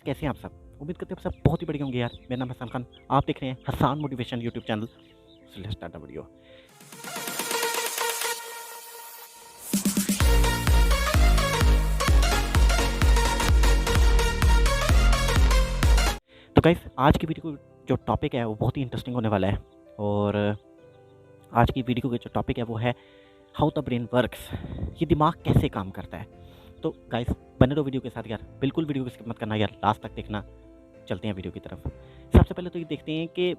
कैसे हैं आप सब? उम्मीद करते हैं आप सब बहुत ही बढ़िया होंगे यार। मेरा नाम है हसन खान। आप देख रहे हैं Hasan motivation YouTube channel. So let's start the video. तो गाइस आज की वीडियो को जो टॉपिक है वो बहुत ही इंटरेस्टिंग होने वाला है। और आज की वीडियो का जो टॉपिक है वो है हाउ द ब्रेन वर्क्स। ये दिमाग कैसे काम करता है। तो गाइस बने रहो वीडियो के साथ यार, बिल्कुल वीडियो को स्किप मत करना यार, लास्ट तक देखना। चलते हैं वीडियो की तरफ। सबसे पहले तो ये देखते हैं कि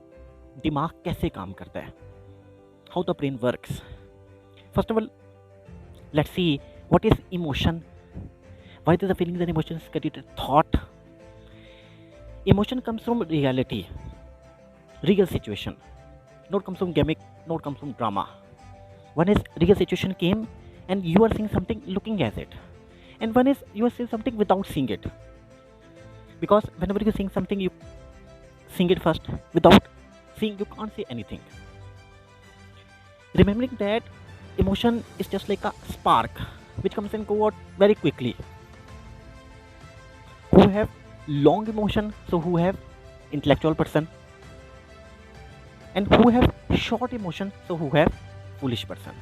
दिमाग कैसे काम करता है, how the brain works. First of all let's see what is emotion, why the feelings and emotions create thought. Emotion comes from reality, real situation. Not comes from gimmick, not comes from drama. One is real situation came and you are seeing something looking at it. And one is you are seeing something without seeing it. Because whenever you seeing something, you seeing it first. Without seeing, you can't say anything. Remembering that emotion is just like a spark which comes and go out very quickly. Who have long emotion, so who have intellectual person, and who have short emotion, so who have foolish person.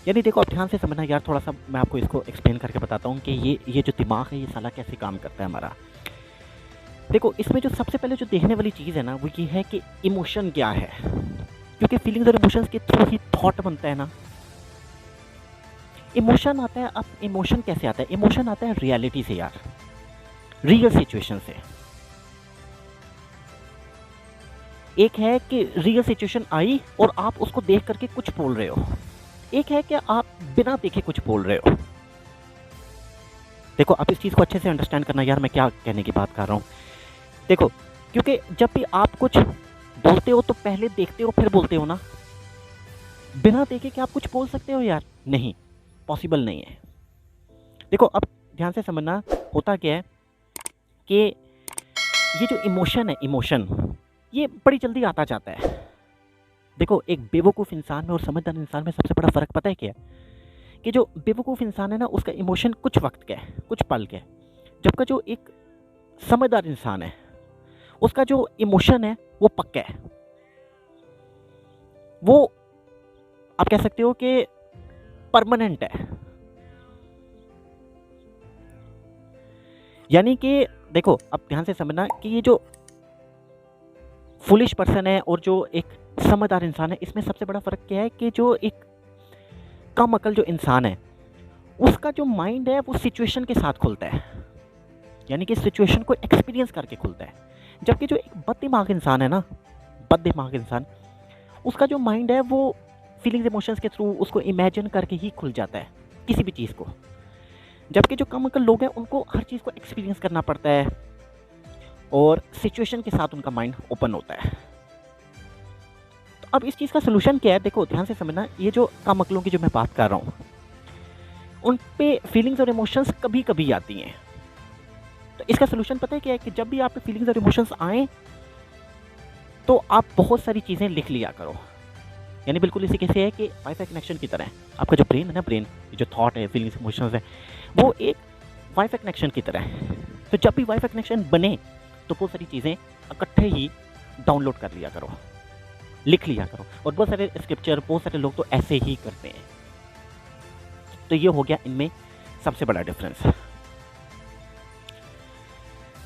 यानी देखो आप ध्यान से समझना यार, थोड़ा सा मैं आपको इसको एक्सप्लेन करके बताता हूँ कि ये जो दिमाग है ये साला कैसे काम करता है हमारा। देखो इसमें जो सबसे पहले जो देखने वाली चीज़ है ना वो ये है कि इमोशन क्या है, क्योंकि फीलिंग्स और इमोशंस के थ्रू ही थॉट बनता है ना। इमोशन आता है, अब इमोशन कैसे आता है? इमोशन आता है रियलिटी से यार, रियल सिचुएशन से। एक है कि रियल सिचुएशन आई और आप उसको देख करके कुछ बोल रहे हो, एक है कि आप बिना देखे कुछ बोल रहे हो। देखो आप इस चीज को अच्छे से अंडरस्टैंड करना यार, मैं क्या कहने की बात कर रहा हूं। देखो क्योंकि जब भी आप कुछ बोलते हो तो पहले देखते हो फिर बोलते हो ना। बिना देखे कि आप कुछ बोल सकते हो यार? नहीं, पॉसिबल नहीं है। देखो अब ध्यान से समझना, होता क्या है कि ये जो इमोशन है, इमोशन ये बड़ी जल्दी आता जाता है। देखो एक बेवकूफ़ इंसान में और समझदार इंसान में सबसे बड़ा फ़र्क पता है क्या है? कि जो बेवकूफ़ इंसान है ना उसका इमोशन कुछ वक्त का है, कुछ पल का है, जबकि जो एक समझदार इंसान है उसका जो इमोशन है वो पक्का है। वो आप कह सकते हो कि परमानेंट है। यानी कि देखो अब ध्यान से समझना कि ये जो फुलिश पर्सन है और जो एक समझदार इंसान है, इसमें सबसे बड़ा फ़र्क क्या है कि जो एक कम अकल जो इंसान है उसका जो माइंड है वो सिचुएशन के साथ खुलता है, यानी कि सिचुएशन को एक्सपीरियंस करके खुलता है। जबकि जो एक बददिमाग इंसान है ना, बददिमाग इंसान, उसका जो माइंड है वो फीलिंग्स इमोशंस के थ्रू उसको इमेजिन करके ही खुल जाता है किसी भी चीज़ को। जबकि जो कम अकल लोग हैं उनको हर चीज़ को एक्सपीरियंस करना पड़ता है और सिचुएशन के साथ उनका माइंड ओपन होता है। तो अब इस चीज़ का सोल्यूशन क्या है? देखो ध्यान से समझना, ये जो कम अकलों की जो मैं बात कर रहा हूँ उन पे फीलिंग्स और इमोशंस कभी कभी आती हैं। तो इसका सोल्यूशन पता है क्या है? कि जब भी आप पे फीलिंग्स और इमोशंस आएँ तो आप बहुत सारी चीज़ें लिख लिया करो। यानी बिल्कुल इसी कैसे है कि वाईफाई कनेक्शन की तरह है। आपका जो ब्रेन है ना, ब्रेन जो थॉट है, फीलिंग्स इमोशंस है, वो एक वाईफाई कनेक्शन की तरह है। तो जब भी वाईफाई कनेक्शन बने तो बहुत सारी चीज़ें इकट्ठे ही डाउनलोड कर लिया करो, लिख लिया करो। और बहुत सारे स्क्रिप्चर, बहुत सारे लोग तो ऐसे ही करते हैं। तो ये हो गया इनमें सबसे बड़ा डिफरेंस।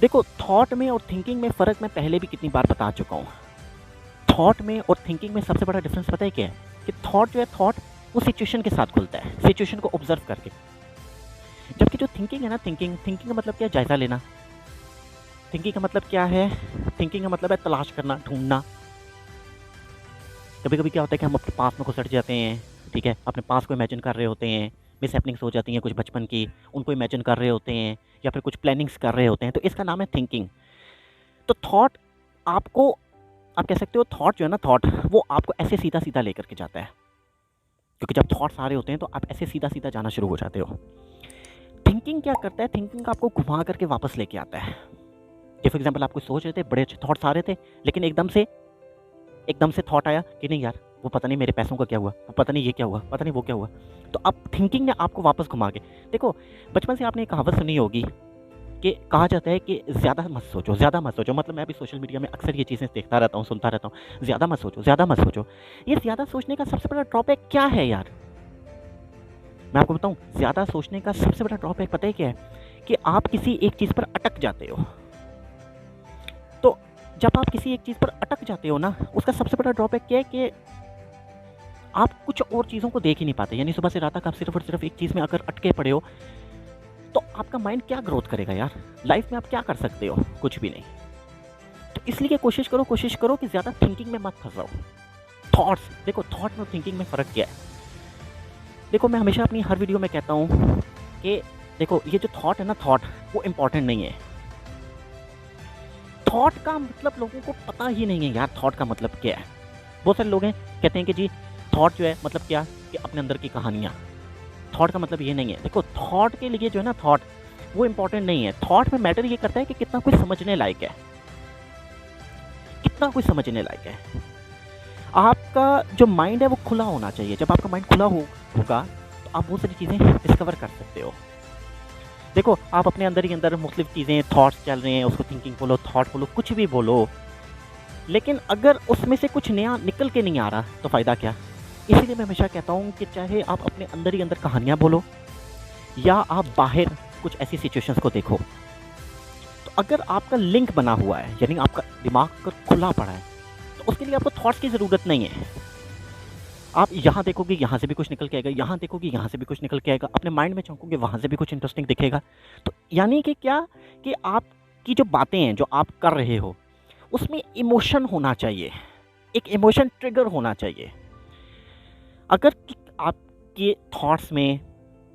देखो थॉट में और थिंकिंग में फ़र्क मैं पहले भी कितनी बार बता चुका हूँ। थॉट में और थिंकिंग में सबसे बड़ा डिफरेंस पता है क्या है? कि थॉट जो है, थॉट वो सिचुएशन के साथ खुलता है, सिचुएशन को ऑब्जर्व करके। जबकि जो थिंकिंग है ना, थिंकिंग का मतलब क्या है? जायज़ा लेना। थिंकिंग का मतलब क्या है? थिंकिंग का मतलब है तलाश करना, ढूंढना। कभी कभी क्या होता है कि हम अपने पास में घुसट जाते हैं, ठीक है, अपने पास को इमेजिन कर रहे होते हैं, मिस हैपनिंग्स हो जाती हैं कुछ बचपन की, उनको इमेजिन कर रहे होते हैं, या फिर कुछ प्लानिंग्स कर रहे होते हैं, तो इसका नाम है थिंकिंग। तो थॉट आपको, आप कह सकते हो थॉट जो है ना, थॉट वो आपको ऐसे सीधा सीधा लेकर के जाता है, क्योंकि जब थॉट्स आ रहे होते हैं तो आप ऐसे सीधा सीधा जाना शुरू हो जाते हो। थिंकिंग क्या करता है? थिंकिंग आपको घुमा करके वापस लेके आता है। कि फॉर एग्जाम्पल आप कुछ सोच रहे थे, बड़े अच्छे थॉट्स आ रहे थे, लेकिन एकदम से थॉट आया कि नहीं यार वो पता नहीं मेरे पैसों का क्या हुआ, वो पता नहीं ये क्या हुआ, पता नहीं वो क्या हुआ। तो अब थिंकिंग ने आपको वापस घुमा के, देखो बचपन से आपने एक कहावत सुनी होगी कि कहा जाता है कि ज़्यादा मत सोचो, ज़्यादा मत सोचो। मतलब मैं भी सोशल मीडिया में अक्सर ये चीज़ें देखता रहता हूँ, सुनता रहता हूँ, ज़्यादा मत सोचो, ज़्यादा मत सोचो। ये ज़्यादा सोचने का सबसे बड़ा ड्रॉबैक क्या है यार? मैं आपको बताऊँ, ज़्यादा सोचने का सबसे बड़ा ड्रॉबैक पता है क्या है? कि आप किसी एक चीज़ पर अटक जाते हो। तो जब आप किसी एक चीज़ पर अटक जाते हो ना, उसका सबसे बड़ा ड्रॉबैक क्या है कि आप कुछ और चीज़ों को देख ही नहीं पाते। यानी सुबह से रात तक आप सिर्फ़ और सिर्फ़ एक चीज़ में अगर अटके पड़े हो, तो आपका माइंड क्या ग्रोथ करेगा यार? लाइफ़ में आप क्या कर सकते हो? कुछ भी नहीं। तो इसलिए कोशिश करो कि ज़्यादा थिंकिंग में मत फँस जाओ। थॉट्स, देखो थॉट में और थिंकिंग में फ़र्क क्या है? देखो मैं हमेशा अपनी हर वीडियो में कहता हूँ कि देखो ये जो थॉट है ना, थॉट वो इम्पोर्टेंट नहीं है। थॉट का मतलब लोगों को पता ही नहीं है यार, थॉट का मतलब क्या है? बहुत सारे लोग हैं कहते हैं कि जी थॉट जो है मतलब क्या, कि अपने अंदर की कहानियाँ। थॉट का मतलब ये नहीं है। देखो थॉट के लिए जो है ना, थॉट वो इम्पोर्टेंट नहीं है। थॉट में मैटर ये करता है कि कितना कोई समझने लायक है, कितना कोई समझने लायक है। आपका जो माइंड है वो खुला होना चाहिए। जब आपका माइंड खुला होगा तो आप बहुत सारी चीज़ें डिस्कवर कर सकते हो। देखो आप अपने अंदर ही अंदर मुख्तलिफ चीज़ें, थॉट्स चल रहे हैं, उसको थिंकिंग बोलो, थॉट बोलो, कुछ भी बोलो, लेकिन अगर उसमें से कुछ नया निकल के नहीं आ रहा तो फ़ायदा क्या? इसीलिए मैं हमेशा कहता हूँ कि चाहे आप अपने अंदर ही अंदर कहानियाँ बोलो या आप बाहर कुछ ऐसी सिचुएशंस को देखो, तो अगर आपका लिंक बना हुआ है, यानी आपका दिमाग अगर खुला पड़ा है, तो उसके लिए आपको थॉट्स की ज़रूरत नहीं है। आप यहाँ देखोगे यहाँ से भी कुछ निकल के आएगा, यहाँ देखोगे यहाँ से भी कुछ निकल के आएगा, अपने माइंड में झाँकोगे वहाँ से भी कुछ इंटरेस्टिंग दिखेगा। तो यानी कि क्या, कि आपकी जो बातें हैं, जो आप कर रहे हो, उसमें इमोशन होना चाहिए, एक इमोशन ट्रिगर होना चाहिए। अगर आपके थॉट्स में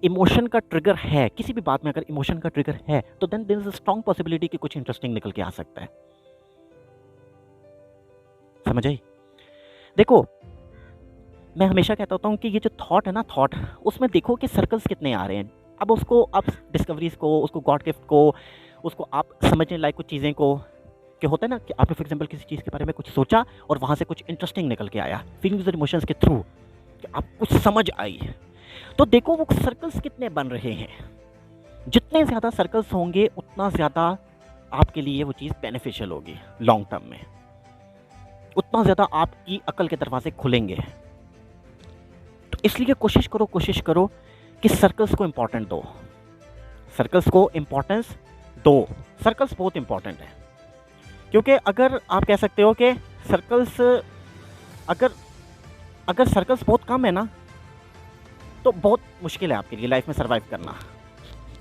इमोशन का ट्रिगर है, किसी भी बात में अगर इमोशन का ट्रिगर है, तो then there is a strong possibility कि कुछ इंटरेस्टिंग निकल के आ सकता है। समझ आई? देखो मैं हमेशा कहता होता हूँ कि ये जो थॉट है ना, थॉट उसमें देखो कि सर्कल्स कितने आ रहे हैं। अब उसको आप डिस्कवरीज को, उसको गॉड गिफ्ट को, उसको आप समझने लायक कुछ चीज़ें को, क्या होता है ना कि आपने फॉर एग्जांपल किसी चीज़ के बारे में कुछ सोचा और वहाँ से कुछ इंटरेस्टिंग निकल के आया, फीलिंग्स और इमोशंस के थ्रू कि आप कुछ समझ आई, तो देखो वो सर्कल्स कितने बन रहे हैं। जितने ज़्यादा सर्कल्स होंगे उतना ज़्यादा आपके लिए वो चीज़ बेनिफिशियल होगी लॉन्ग टर्म में, उतना ज़्यादा आपकी अकल के दरवाजे खुलेंगे। तो इसलिए कोशिश करो कि सर्कल्स को इम्पोर्टेंट दो, सर्कल्स को इम्पोर्टेंस दो। सर्कल्स बहुत इम्पोर्टेंट है, क्योंकि अगर आप कह सकते हो कि सर्कल्स, अगर सर्कल्स बहुत कम है ना, तो बहुत मुश्किल है आपके लिए लाइफ में सर्वाइव करना।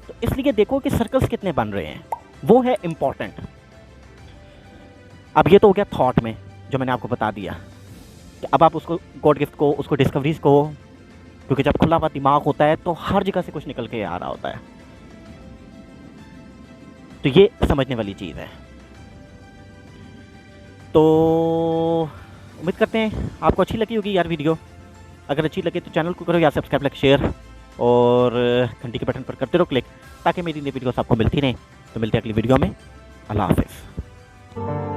तो इसलिए देखो कि सर्कल्स कितने बन रहे हैं, वो है इम्पोर्टेंट। अब ये तो हो गया थॉट में, जो मैंने आपको बता दिया कि अब आप उसको गॉड गिफ्ट को, उसको डिस्कवरीज को, क्योंकि जब खुला हुआ दिमाग होता है तो हर जगह से कुछ निकल के आ रहा होता है। तो ये समझने वाली चीज़ है। तो उम्मीद करते हैं आपको अच्छी लगी होगी यार वीडियो। अगर अच्छी लगे तो चैनल को करो या सब्सक्राइब, लाइक, शेयर और घंटी के बटन पर करते रहो क्लिक, ताकि मेरी नई वीडियोस आपको मिलती रहें। तो मिलते हैं अगली वीडियो में। अल्लाह हाफ़िज़।